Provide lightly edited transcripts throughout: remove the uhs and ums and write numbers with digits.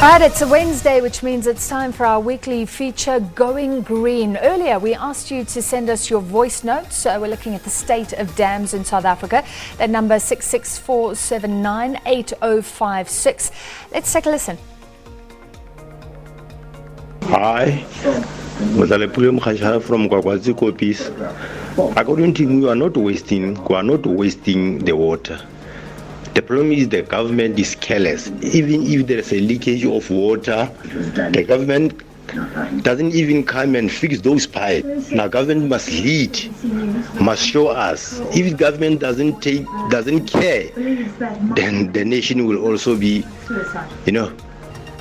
Right, it's a Wednesday, which means it's time for our weekly feature, Going Green. Earlier, we asked you to send us your voice notes. We're looking at the state of dams in South Africa. That number 664798056. Let's take a listen. Hi, from Gwagwazi Copies. According to me, we are not wasting the water. The problem is the government is careless. Even if there is a leakage of water, the government doesn't even come and fix those pipes. Now, government must lead, must show us. If the government doesn't care, then the nation will also be,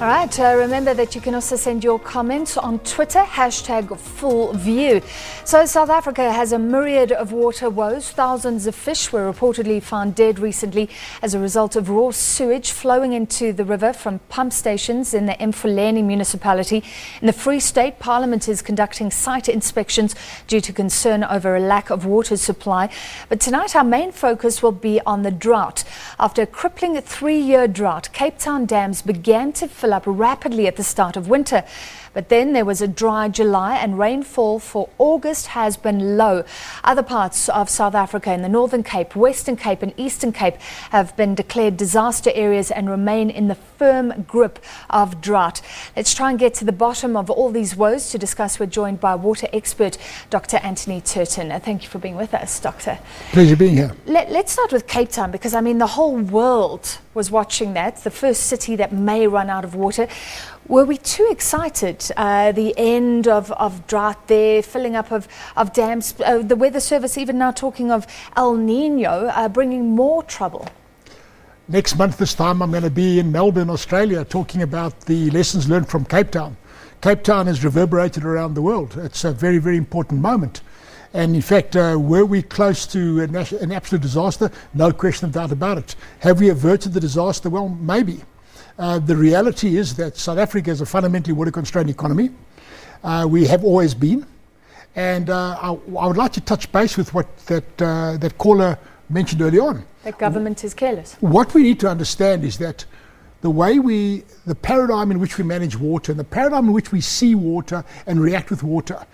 All right, remember that you can also send your comments on Twitter, #FullView. So South Africa has a myriad of water woes. Thousands of fish were reportedly found dead recently as a result of raw sewage flowing into the river from pump stations in the Mfuleni municipality. In the Free State, Parliament is conducting site inspections due to concern over a lack of water supply. But tonight our main focus will be on the drought. After a crippling 3-year drought, Cape Town dams began to fill up rapidly at the start of winter. But then there was a dry July and rainfall for August has been low. Other parts of South Africa in the Northern Cape, Western Cape and Eastern Cape have been declared disaster areas and remain in the firm grip of drought. Let's try and get to the bottom of all these woes. To discuss, we're joined by water expert Dr Anthony Turton. Thank you for being with us, Doctor. Pleasure being here. Let's start with Cape Town, because the whole world was watching that, the first city that may run out of water. Were we too excited? The end of drought there, filling up of dams, the Weather Service even now talking of El Nino bringing more trouble. Next month this time I'm going to be in Melbourne, Australia, talking about the lessons learned from Cape Town. Cape Town has reverberated around the world. It's a very, very important moment. And in fact, were we close to an absolute disaster? No question of doubt about it. Have we averted the disaster? Well, maybe. The reality is that South Africa is a fundamentally water-constrained economy. We have always been. And I would like to touch base with what that caller mentioned early on. The government is careless. What we need to understand is that the paradigm in which we manage water and the paradigm in which we see water and react with water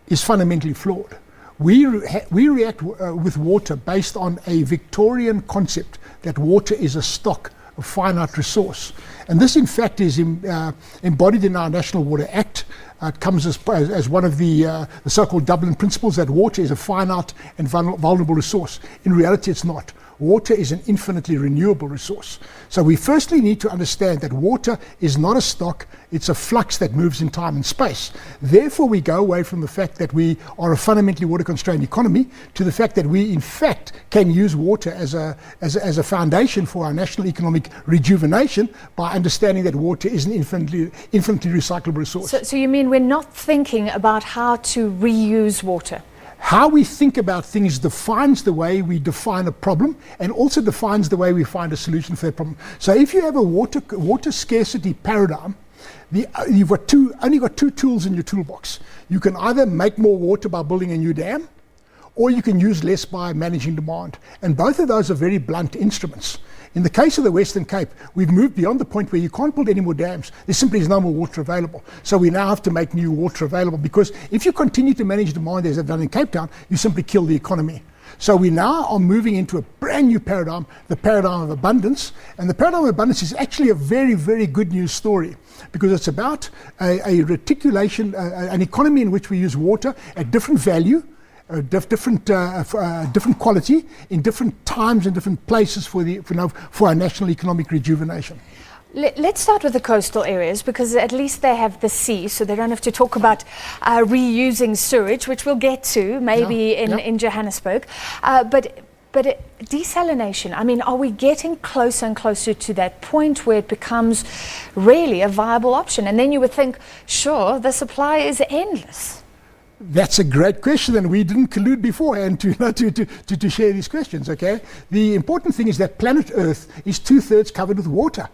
is fundamentally flawed. We react with water based on a Victorian concept that water is a stock, a finite resource. And this in fact is embodied in our National Water Act. It comes as one of the so-called Dublin principles, that water is a finite and vulnerable resource. In reality it's not. Water is an infinitely renewable resource. So we firstly need to understand that water is not a stock, it's a flux that moves in time and space. Therefore we go away from the fact that we are a fundamentally water-constrained economy to the fact that we in fact can use water as a foundation for our national economic rejuvenation by understanding that water is an infinitely recyclable resource. So you mean we're not thinking about how to reuse water? How we think about things defines the way we define a problem and also defines the way we find a solution for that problem. So if you have a water scarcity paradigm, you've only got two tools in your toolbox. You can either make more water by building a new dam, or you can use less by managing demand. And both of those are very blunt instruments. In the case of the Western Cape, we've moved beyond the point where you can't build any more dams. There simply is no more water available. So we now have to make new water available, because if you continue to manage demand as they've done in Cape Town, you simply kill the economy. So we now are moving into a brand new paradigm, the paradigm of abundance. And the paradigm of abundance is actually a very, very good news story, because it's about a reticulation, an economy in which we use water at different value, different quality in different times and different places for our national economic rejuvenation. Let's start with the coastal areas, because at least they have the sea, so they don't have to talk about reusing sewage, which we'll get to maybe in Johannesburg. But desalination, are we getting closer and closer to that point where it becomes really a viable option? And then you would think, sure, the supply is endless. That's a great question, and we didn't collude beforehand to share these questions, okay? The important thing is that planet Earth is 2/3 covered with water.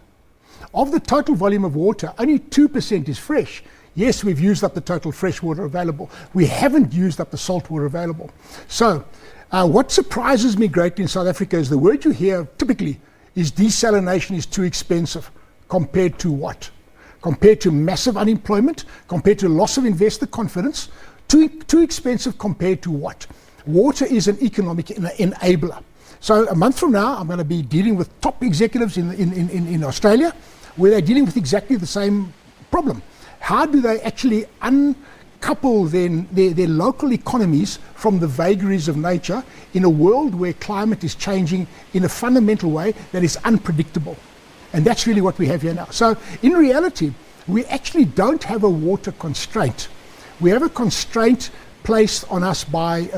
Of the total volume of water, only 2% is fresh. Yes, we've used up the total fresh water available. We haven't used up the salt water available. So, what surprises me greatly in South Africa is the word you hear typically is desalination is too expensive. Compared to what? compared to massive unemployment, compared to loss of investor confidence, too expensive compared to what? Water is an economic enabler. So a month from now, I'm going to be dealing with top executives in Australia, where they're dealing with exactly the same problem. How do they actually uncouple their local economies from the vagaries of nature in a world where climate is changing in a fundamental way that is unpredictable? And that's really what we have here now. So in reality, we actually don't have a water constraint. We have a constraint placed on us by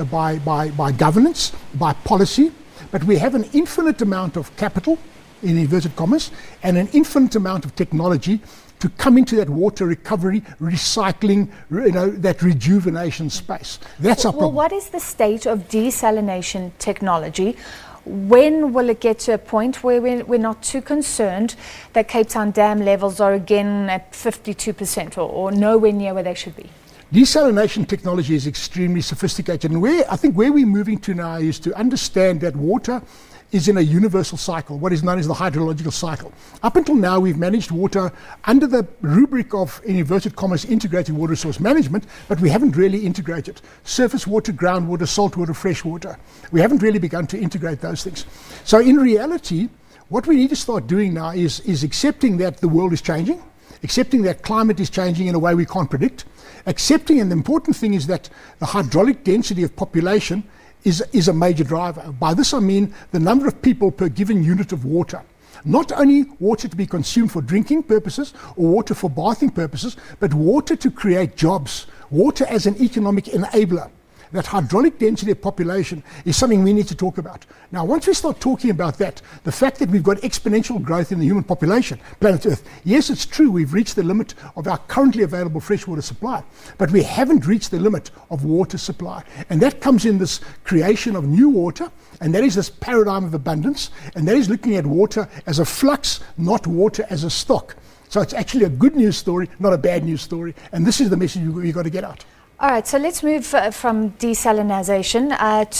governance, by policy, but we have an infinite amount of capital, in inverted commas, and an infinite amount of technology to come into that water recovery, recycling, that rejuvenation space. That's our problem. Well, what is the state of desalination technology? When will it get to a point where we're not too concerned that Cape Town dam levels are again at 52% or nowhere near where they should be? Desalination technology is extremely sophisticated, and I think where we're moving to now is to understand that water is in a universal cycle, what is known as the hydrological cycle. Up until now, we've managed water under the rubric of, in inverted commas, integrated water resource management, but we haven't really integrated surface water, groundwater, salt water, fresh water. We haven't really begun to integrate those things. So in reality, what we need to start doing now is accepting that the world is changing, accepting that climate is changing in a way we can't predict, accepting, and the important thing is that the hydraulic density of population is a major driver. By this I mean the number of people per given unit of water. Not only water to be consumed for drinking purposes or water for bathing purposes, but water to create jobs, water as an economic enabler. That hydraulic density of population is something we need to talk about. Now, once we start talking about that, the fact that we've got exponential growth in the human population, planet Earth, yes, it's true, we've reached the limit of our currently available freshwater supply, but we haven't reached the limit of water supply. And that comes in this creation of new water, and that is this paradigm of abundance, and that is looking at water as a flux, not water as a stock. So it's actually a good news story, not a bad news story, and this is the message we've got to get out. All right, so let's move from desalination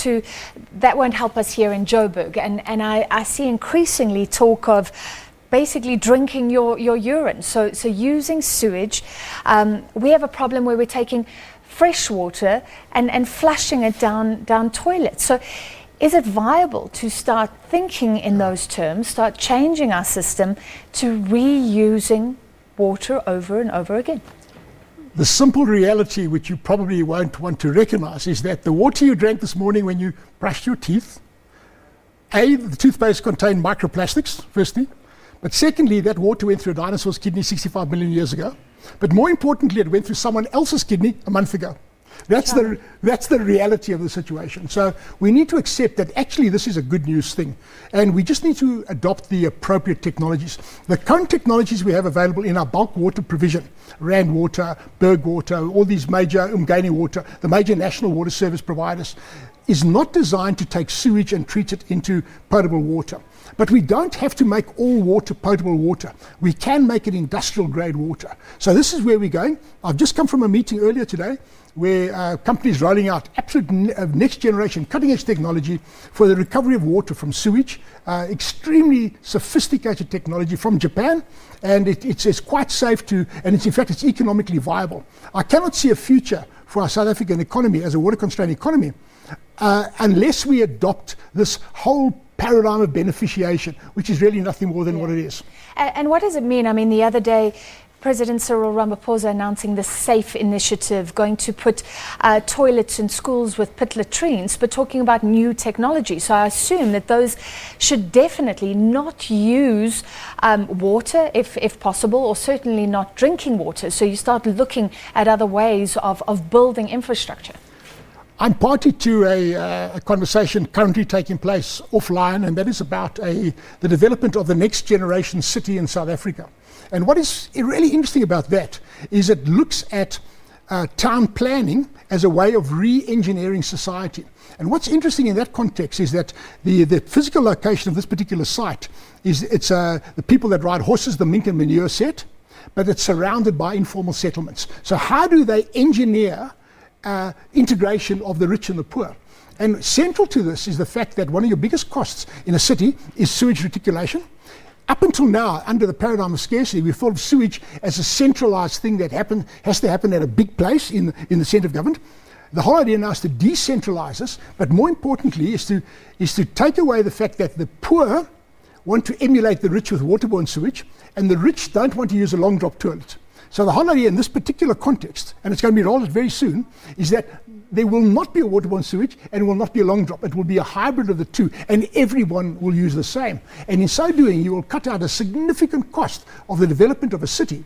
to, that won't help us here in Joburg. And I see increasingly talk of basically drinking your urine. So using sewage. We have a problem where we're taking fresh water and flushing it down toilets. So is it viable to start thinking in those terms, start changing our system to reusing water over and over again? The simple reality, which you probably won't want to recognize, is that the water you drank this morning when you brushed your teeth, the toothpaste contained microplastics, firstly, but secondly, that water went through a dinosaur's kidney 65 million years ago. But more importantly, it went through someone else's kidney a month ago. That's the reality of the situation. So we need to accept that actually this is a good news thing, and we just need to adopt the appropriate technologies. The current technologies we have available in our bulk water provision, Rand Water, Berg Water, all these major Umgeni Water, the major national water service providers, is not designed to take sewage and treat it into potable water. But we don't have to make all water potable water. We can make it industrial grade water. So this is where we're going. I've just come from a meeting earlier today where companies rolling out absolute next generation cutting edge technology for the recovery of water from sewage, extremely sophisticated technology from Japan, and it's quite safe to, and it's in fact it's economically viable. I cannot see a future for our South African economy as a water constrained economy unless we adopt this whole paradigm of beneficiation, which is really nothing more than what it is. And what does it mean? I mean, the other day, President Cyril Ramaphosa announcing the SAFE initiative, going to put toilets in schools with pit latrines, but talking about new technology. So I assume that those should definitely not use water if possible, or certainly not drinking water. So you start looking at other ways of building infrastructure. I'm party to a conversation currently taking place offline, and that is about the development of the next generation city in South Africa. And what is really interesting about that is it looks at town planning as a way of re-engineering society. And what's interesting in that context is that the physical location of this particular site is the people that ride horses, the mink and manure set, but it's surrounded by informal settlements. So how do they engineer integration of the rich and the poor? And central to this is the fact that one of your biggest costs in a city is sewage reticulation. Up until now, under the paradigm of scarcity, we thought of sewage as a centralized thing that has to happen at a big place in the centre of government. The whole idea now is to decentralize this, but more importantly is to take away the fact that the poor want to emulate the rich with waterborne sewage, and the rich don't want to use a long drop toilet. So the whole idea in this particular context, and it's going to be rolled out very soon, is that there will not be a waterborne sewage and it will not be a long drop. It will be a hybrid of the two, and everyone will use the same. And in so doing, you will cut out a significant cost of the development of a city,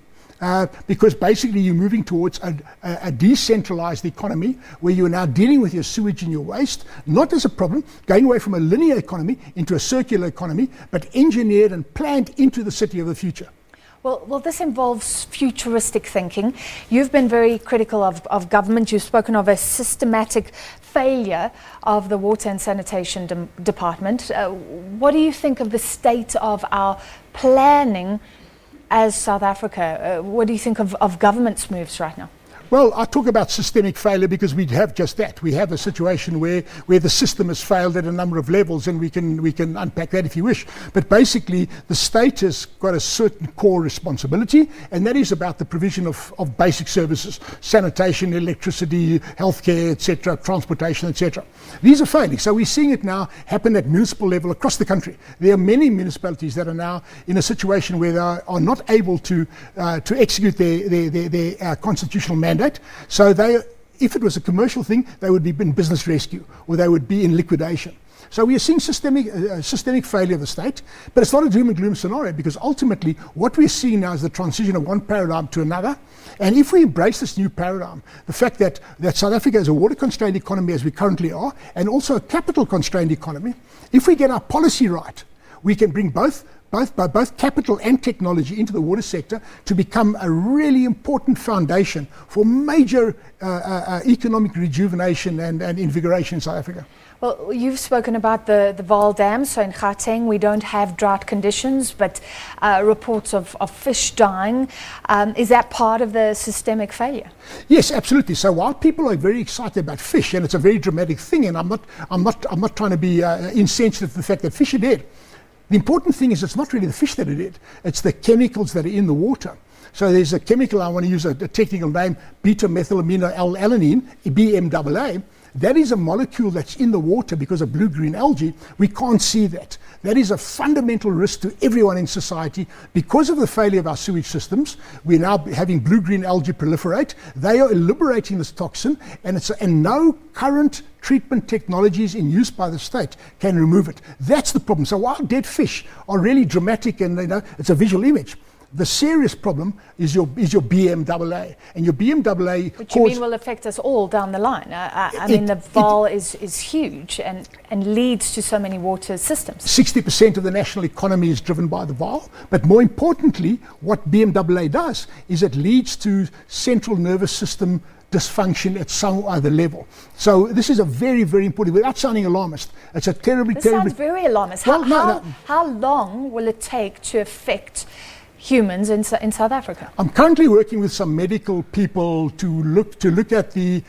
because basically you're moving towards a decentralized economy where you are now dealing with your sewage and your waste, not as a problem, going away from a linear economy into a circular economy, but engineered and planned into the city of the future. Well, this involves futuristic thinking. You've been very critical of government. You've spoken of a systematic failure of the water and sanitation department. What do you think of the state of our planning as South Africa? What do you think of government's moves right now? Well, I talk about systemic failure because we have just that. We have a situation where the system has failed at a number of levels, and we can unpack that if you wish. But basically, the state has got a certain core responsibility, and that is about the provision of basic services: sanitation, electricity, healthcare, etc., transportation, etc. These are failing. So we're seeing it now happen at municipal level across the country. There are many municipalities that are now in a situation where they are not able to execute their constitutional mandate. So if it was a commercial thing, they would be in business rescue, or they would be in liquidation. So we are seeing systemic failure of the state, but it's not a doom and gloom scenario, because ultimately what we're seeing now is the transition of one paradigm to another. And if we embrace this new paradigm, the fact that South Africa is a water-constrained economy as we currently are, and also a capital-constrained economy, if we get our policy right, we can bring both capital and technology into the water sector to become a really important foundation for major economic rejuvenation and invigoration in South Africa. Well, you've spoken about the Vaal Dam. So in Gauteng, we don't have drought conditions, but reports of fish dying. Is that part of the systemic failure? Yes, absolutely. So while people are very excited about fish, and it's a very dramatic thing, and I'm not trying to be insensitive to the fact that fish are dead. The important thing is it's not really the fish that are dead, it's the chemicals that are in the water. So there's a chemical, I want to use a technical name, beta-methylaminoalanine, BMAA. That is a molecule that's in the water because of blue-green algae. We can't see that. That is a fundamental risk to everyone in society. Because of the failure of our sewage systems, we're now having blue-green algae proliferate. They are liberating this toxin, and no current treatment technologies in use by the state can remove it. That's the problem. So while dead fish are really dramatic and it's a visual image, the serious problem is your BMAA, and your BMAA, which you mean will affect us all down the line. I mean, the Vaal is huge and leads to so many water systems. 60% of the national economy is driven by the Vaal, but more importantly, what BMAA does is it leads to central nervous system dysfunction at some other level. So this is a very, very important, without sounding alarmist, it's a terribly... This sounds very alarmist. How long will it take to affect humans in South Africa? I'm currently working with some medical people to look at the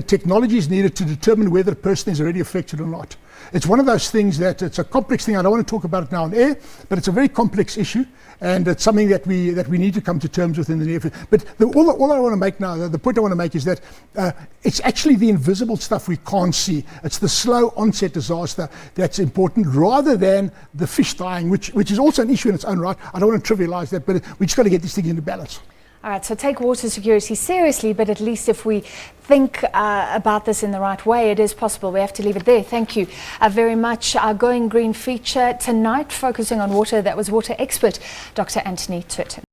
technologies needed to determine whether a person is already affected or not. It's one of those things that it's a complex thing. I don't want to talk about it now on air, but it's a very complex issue, and it's something that we need to come to terms with in the near future. But all I want to make now, the point I want to make is that it's actually the invisible stuff we can't see. It's the slow onset disaster that's important, rather than the fish dying, which is also an issue in its own right. I don't want to trivialize that, but we just got to get this thing into balance. All right, so take water security seriously, but at least if we think about this in the right way, it is possible. We have to leave it there. Thank you very much. Our Going Green feature tonight, focusing on water. That was water expert Dr. Anthony Turton.